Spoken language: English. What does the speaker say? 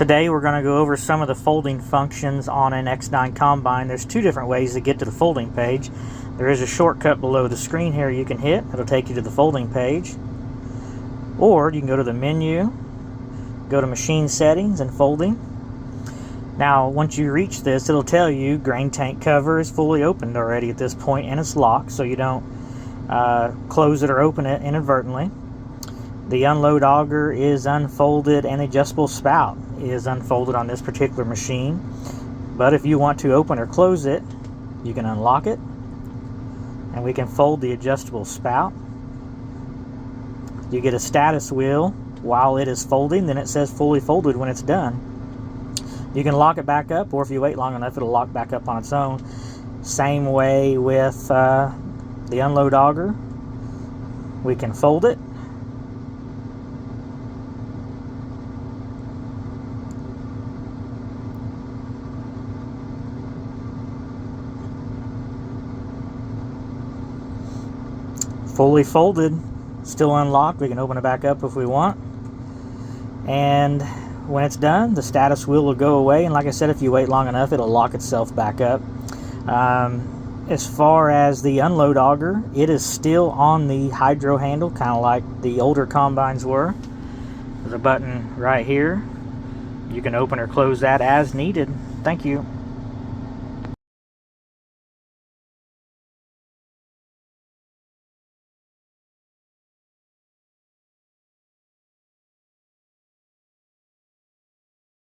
Today we're going to go over some of the folding functions on an X9 combine. There's two different ways to get to the folding page. There is a shortcut below the screen here you can hit. It'll take you to the folding page. Or you can go to the menu, go to machine settings and folding. Now once you reach this, it'll tell you grain tank cover is fully opened already at this point and it's locked, so you don't close it or open it inadvertently. The unload auger is unfolded and adjustable spout is unfolded on this particular machine. But if you want to open or close it, you can unlock it and we can fold the adjustable spout. You get a status wheel while it is folding, then it says fully folded when it's done. You can lock it back up, or if you wait long enough it'll lock back up on its own. Same way with the unload auger. We can fold it. Fully folded, still unlocked. We can open it back up if we want. And when it's done, the status wheel will go away, and like I said, if you wait long enough it'll lock itself back up. As far as the unload auger, it is still on the hydro handle, kind of like the older combines were. There's a button right here. You can open or close that as needed. Thank you.